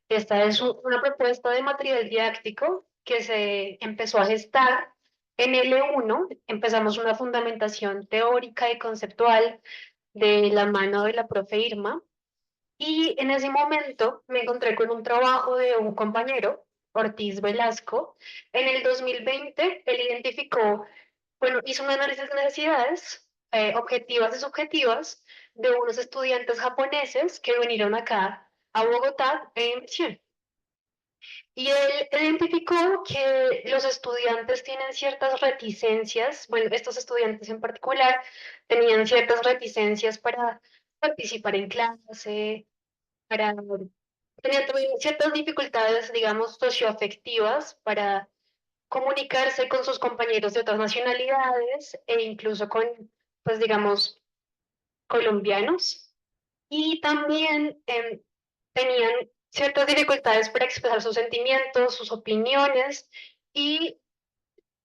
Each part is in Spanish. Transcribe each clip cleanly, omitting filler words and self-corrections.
Esta es una propuesta de material didáctico que se empezó a gestar en L1. Empezamos una fundamentación teórica y conceptual de la mano de la profe Irma. Y en ese momento me encontré con un trabajo de un compañero, Ortiz Velasco. En el 2020, él identificó, bueno, hizo un análisis de necesidades objetivas y subjetivas de unos estudiantes japoneses que vinieron acá a Bogotá en inversión. Y él identificó que los estudiantes tienen ciertas reticencias, bueno, estos estudiantes en particular tenían ciertas reticencias para participar en clase, para tenían también ciertas dificultades, digamos, socioafectivas para comunicarse con sus compañeros de otras nacionalidades e incluso con, pues, digamos, colombianos. Y también tenían ciertas dificultades para expresar sus sentimientos, sus opiniones, y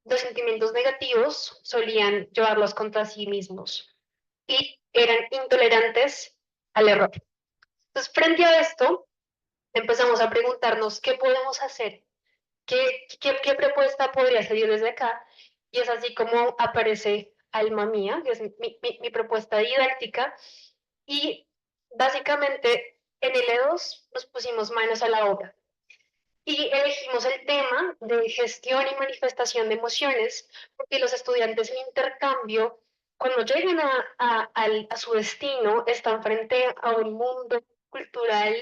los sentimientos negativos solían llevarlos contra sí mismos y eran intolerantes al error. Entonces, frente a esto, empezamos a preguntarnos qué podemos hacer, qué propuesta podría salir desde acá, y es así como aparece Alma Mía, que es mi propuesta didáctica, y básicamente en L2 nos pusimos manos a la obra y elegimos el tema de gestión y manifestación de emociones, porque los estudiantes en intercambio, cuando llegan a su destino, están frente a un mundo cultural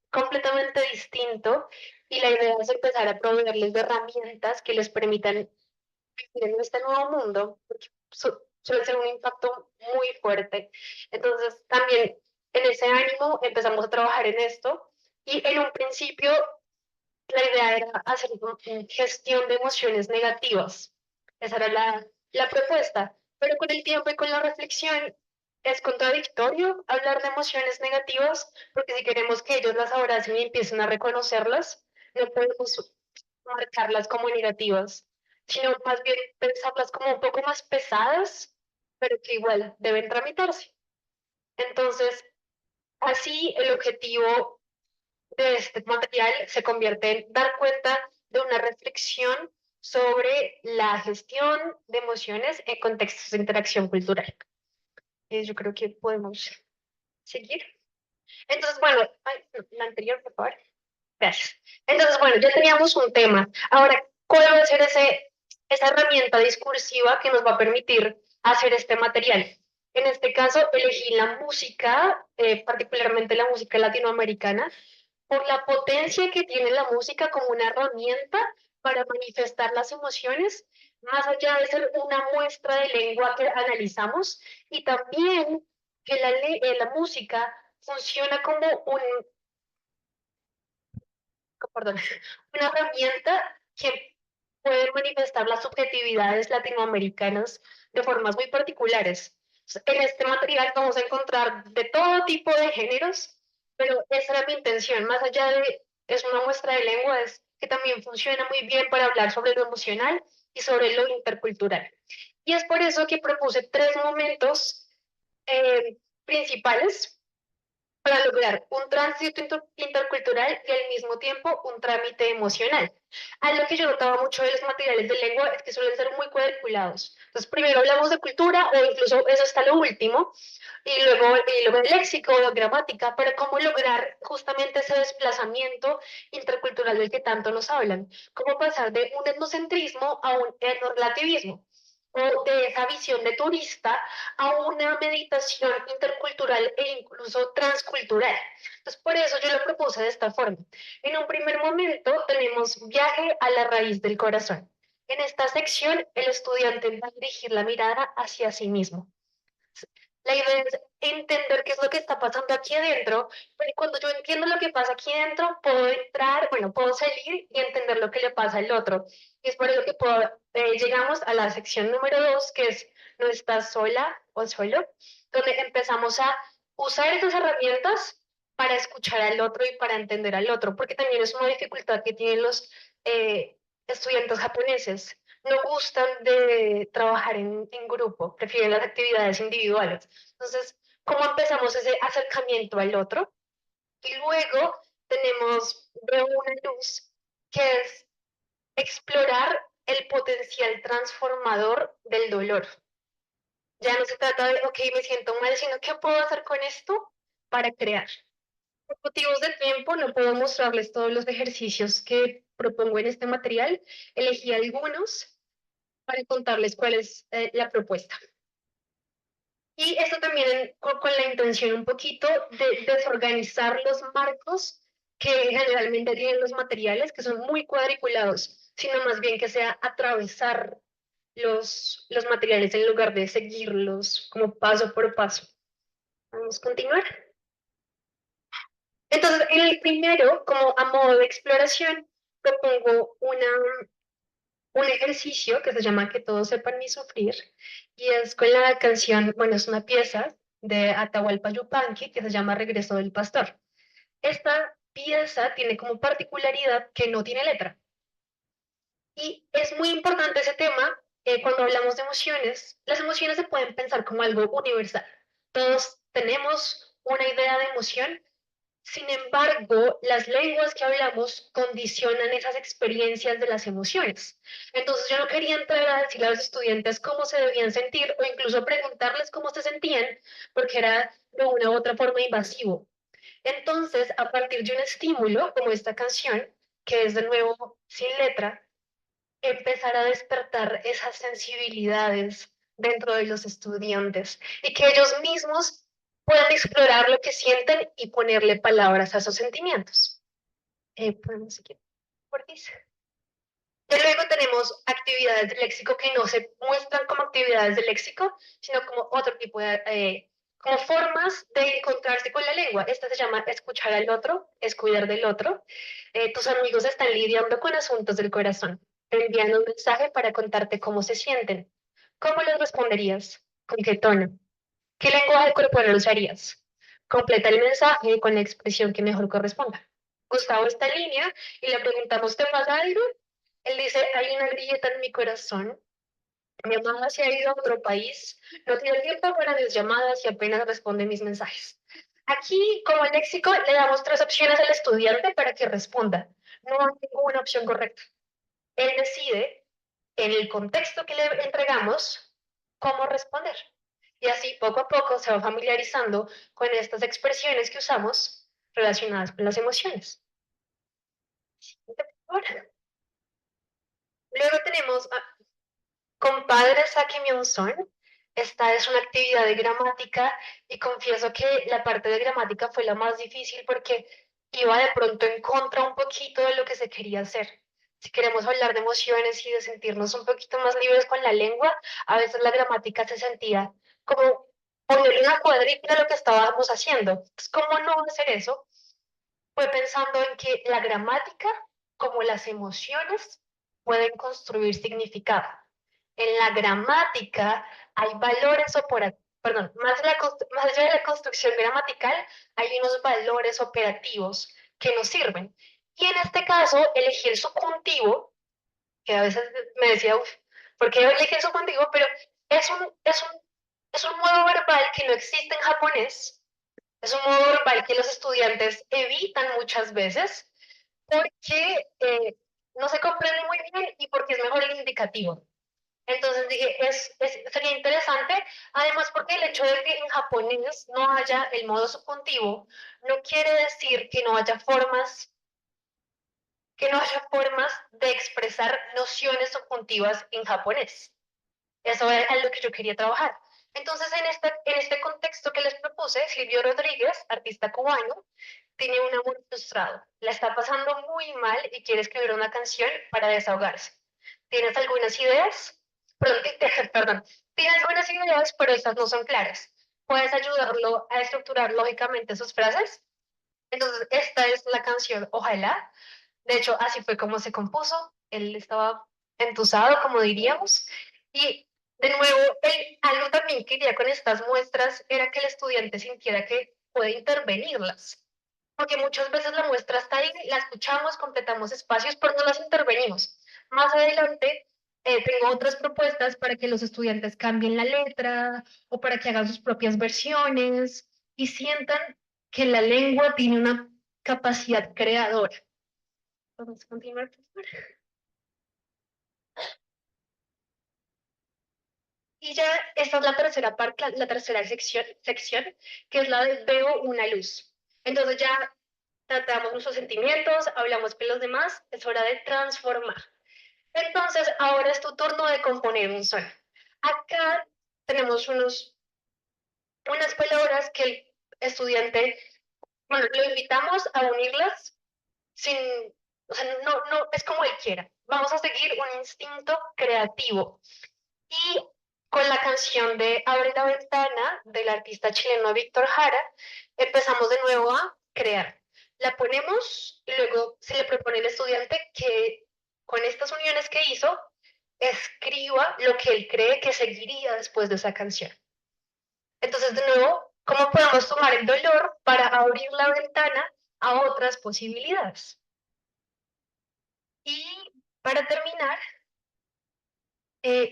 completamente distinto, y la idea es empezar a proveerles de herramientas que les permitan vivir en este nuevo mundo, porque suele ser un impacto muy fuerte. Entonces, también en ese ánimo empezamos a trabajar en esto, y en un principio la idea era hacer una gestión de emociones negativas. Esa era la propuesta. Pero con el tiempo y con la reflexión es contradictorio hablar de emociones negativas, porque si queremos que ellos las abracen y empiecen a reconocerlas, no podemos marcarlas como negativas, sino más bien pensarlas como un poco más pesadas, pero que igual deben tramitarse. Entonces, así el objetivo de este material se convierte en dar cuenta de una reflexión sobre la gestión de emociones en contextos de interacción cultural. Yo creo que podemos seguir. Entonces, bueno, ay, no, la anterior, por favor. Gracias. Entonces, bueno, ya teníamos un tema. Ahora, ¿cuál va a ser esa herramienta discursiva que nos va a permitir hacer este material? En este caso, elegí la música, particularmente la música latinoamericana, por la potencia que tiene la música como una herramienta para manifestar las emociones, más allá de ser una muestra de lengua que analizamos, y también que la música funciona como perdón, una herramienta que puede manifestar las subjetividades latinoamericanas de formas muy particulares. En este material vamos a encontrar de todo tipo de géneros, pero esa era mi intención, más allá de es una muestra de lengua, es que también funciona muy bien para hablar sobre lo emocional y sobre lo intercultural. Y es por eso que propuse tres momentos principales para lograr un tránsito intercultural y al mismo tiempo un trámite emocional. Algo que yo notaba mucho de los materiales de lengua es que suelen ser muy cuadriculados. Entonces, primero hablamos de cultura, o incluso eso está lo último, y luego de léxico, de gramática, para cómo lograr justamente ese desplazamiento intercultural del que tanto nos hablan. Cómo pasar de un etnocentrismo a un etnorelativismo, o de esa visión de turista a una meditación intercultural e incluso transcultural. Entonces, por eso yo lo propuse de esta forma. En un primer momento tenemos viaje a la raíz del corazón. En esta sección, el estudiante va a dirigir la mirada hacia sí mismo. La idea es entender qué es lo que está pasando aquí adentro, pero cuando yo entiendo lo que pasa aquí adentro, puedo entrar, bueno, puedo salir y entender lo que le pasa al otro. Y es por eso que llegamos a la sección número 2, que es no estás sola o solo, donde empezamos a usar esas herramientas para escuchar al otro y para entender al otro, porque también es una dificultad que tienen los estudiantes japoneses. No gustan de trabajar en grupo, prefieren las actividades individuales. Entonces, ¿cómo empezamos ese acercamiento al otro? Y luego tenemos veo una luz que es explorar el potencial transformador del dolor. Ya no se trata de, ok, me siento mal, sino qué puedo hacer con esto para crear. Por motivos de tiempo, no puedo mostrarles todos los ejercicios que propongo en este material. Elegí algunos para contarles cuál es la propuesta. Y esto también con la intención un poquito de desorganizar los marcos que generalmente tienen los materiales, que son muy cuadriculados, sino más bien que sea atravesar los materiales en lugar de seguirlos como paso por paso. Vamos a continuar. Entonces, en el primero, como a modo de exploración, propongo un ejercicio que se llama Que todos sepan mi sufrir, y es con la canción, bueno, es una pieza de Atahualpa Yupanqui que se llama Regreso del Pastor. Esta pieza tiene como particularidad que no tiene letra. Y es muy importante ese tema cuando hablamos de emociones. Las emociones se pueden pensar como algo universal. Todos tenemos una idea de emoción. Sin embargo, las lenguas que hablamos condicionan esas experiencias de las emociones. Entonces yo no quería entrar a decirle a los estudiantes cómo se debían sentir o incluso preguntarles cómo se sentían, porque era de una u otra forma invasivo. Entonces, a partir de un estímulo como esta canción, que es de nuevo sin letra, empezar a despertar esas sensibilidades dentro de los estudiantes y que ellos mismos puedan explorar lo que sienten y ponerle palabras a esos sentimientos. Podemos seguir por aquí. Y luego tenemos actividades de léxico que no se muestran como actividades de léxico, sino como otro tipo de, como formas de encontrarse con la lengua. Esta se llama escuchar al otro, es cuidar del otro. Tus amigos están lidiando con asuntos del corazón. Te envían un mensaje para contarte cómo se sienten. ¿Cómo les responderías? ¿Con qué tono? ¿Qué lenguaje corporal usarías? Completa el mensaje con la expresión que mejor corresponda. Gustavo está en línea y le preguntamos, ¿te pasa algo? Él dice, hay una grieta en mi corazón. Mi mamá se ha ido a otro país, no tiene tiempo para mis llamadas y apenas responde mis mensajes. Aquí, como léxico, le damos tres opciones al estudiante para que responda. No hay ninguna opción correcta. Él decide, en el contexto que le entregamos, cómo responder. Y así, poco a poco, se va familiarizando con estas expresiones que usamos relacionadas con las emociones. Luego tenemos Compadre, sáqueme un son. Esta es una actividad de gramática y confieso que la parte de gramática fue la más difícil porque iba de pronto en contra un poquito de lo que se quería hacer. Si queremos hablar de emociones y de sentirnos un poquito más libres con la lengua, a veces la gramática se sentía como ponerle una cuadrícula a lo que estábamos haciendo. Entonces, ¿cómo no hacer eso? Fue pensando en que la gramática, como las emociones, pueden construir significado. En la gramática hay valores operativos, perdón, más allá de la construcción gramatical, hay unos valores operativos que nos sirven. Y en este caso, elegí el subjuntivo, que a veces me decía, uff, ¿por qué elegí el subjuntivo? Pero es un modo verbal que no existe en japonés, es un modo verbal que los estudiantes evitan muchas veces porque no se comprende muy bien y porque es mejor el indicativo. Entonces dije, sería interesante, además porque el hecho de que en japonés no haya el modo subjuntivo, no quiere decir que no haya formas de expresar nociones subjuntivas en japonés. Eso es lo que yo quería trabajar. Entonces, en este contexto que les propuse, Silvio Rodríguez, artista cubano, tiene un amor frustrado. La está pasando muy mal y quiere escribir una canción para desahogarse. ¿Tienes algunas ideas? Perdón, perdón. Tienes algunas ideas, pero estas no son claras. ¿Puedes ayudarlo a estructurar lógicamente sus frases? Entonces, esta es la canción Ojalá. De hecho, así fue como se compuso. Él estaba entusado, como diríamos. Y de nuevo, algo también que quería con estas muestras era que el estudiante sintiera que puede intervenirlas. Porque muchas veces la muestra está ahí, la escuchamos, completamos espacios, pero no las intervenimos. Más adelante, tengo otras propuestas para que los estudiantes cambien la letra o para que hagan sus propias versiones y sientan que la lengua tiene una capacidad creadora. Vamos a continuar, por favor. Y ya esta es la tercera parte, la tercera sección, que es la de veo una luz. Entonces ya tratamos nuestros sentimientos, hablamos con los demás, es hora de transformar. Entonces ahora es tu turno de componer un son. Acá tenemos unas palabras que el estudiante, bueno, lo invitamos a unirlas sin, o sea, no, es como él quiera. Vamos a seguir un instinto creativo. Y con la canción de Abre la ventana del artista chileno Víctor Jara, empezamos de nuevo a crear. La ponemos y luego se le propone al estudiante que con estas uniones que hizo, escriba lo que él cree que seguiría después de esa canción. Entonces, de nuevo, ¿cómo podemos tomar el dolor para abrir la ventana a otras posibilidades? Y para terminar,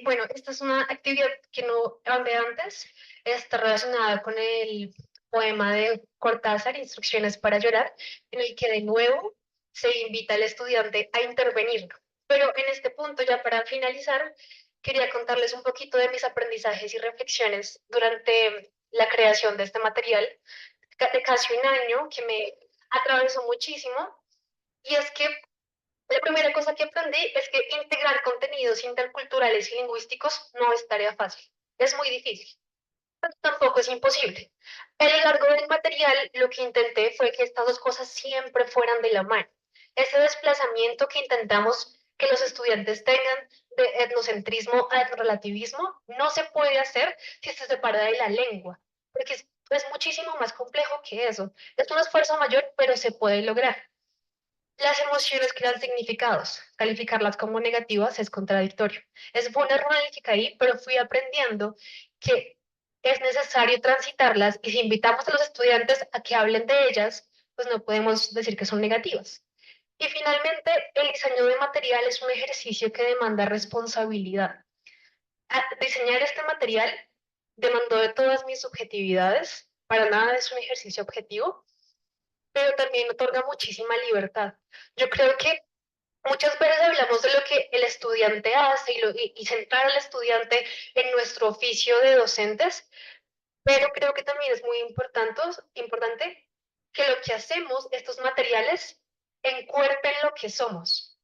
bueno, esta es una actividad que no hablé antes, está relacionada con el poema de Cortázar, Instrucciones para llorar, en el que de nuevo se invita al estudiante a intervenir. Pero en este punto, ya para finalizar, quería contarles un poquito de mis aprendizajes y reflexiones durante la creación de este material, de casi un año, que me atravesó muchísimo, y es que la primera cosa que aprendí es que integrar contenidos interculturales y lingüísticos no es tarea fácil. Es muy difícil, pero tampoco es imposible. A lo largo del material, lo que intenté fue que estas dos cosas siempre fueran de la mano. Ese desplazamiento que intentamos que los estudiantes tengan de etnocentrismo a etnorelativismo no se puede hacer si se separa de la lengua, porque es muchísimo más complejo que eso. Es un esfuerzo mayor, pero se puede lograr. Las emociones crean significados. Calificarlas como negativas es contradictorio. Es buena hermenéutica ahí, pero fui aprendiendo que es necesario transitarlas y si invitamos a los estudiantes a que hablen de ellas, pues no podemos decir que son negativas. Y finalmente, el diseño de material es un ejercicio que demanda responsabilidad. Diseñar este material demandó de todas mis subjetividades, para nada es un ejercicio objetivo, pero también otorga muchísima libertad. Yo creo que muchas veces hablamos de lo que el estudiante hace y centrar al estudiante en nuestro oficio de docentes, pero creo que también es muy importante que lo que hacemos, estos materiales, encuerpen lo que somos.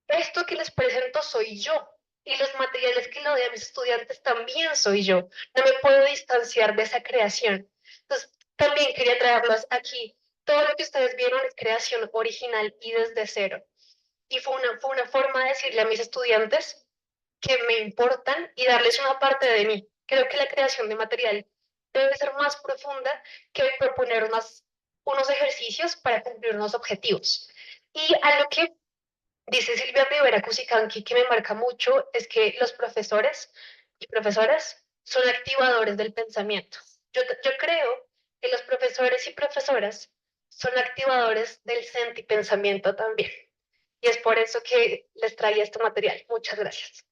Esto que les presento soy yo y los materiales que lo de mis estudiantes también soy yo. No me puedo distanciar de esa creación. Entonces, también quería traerlas aquí. Todo lo que ustedes vieron es creación original y desde cero. Y fue una forma de decirle a mis estudiantes que me importan y darles una parte de mí. Creo que la creación de material debe ser más profunda que proponer unos ejercicios para cumplir unos objetivos. Y a lo que dice Silvia Rivera Cusicanqui, que me marca mucho, es que los profesores y profesoras son activadores del pensamiento. Yo creo que los profesores y profesoras son activadores del sentipensamiento también. Y es por eso que les traía este material. Muchas gracias.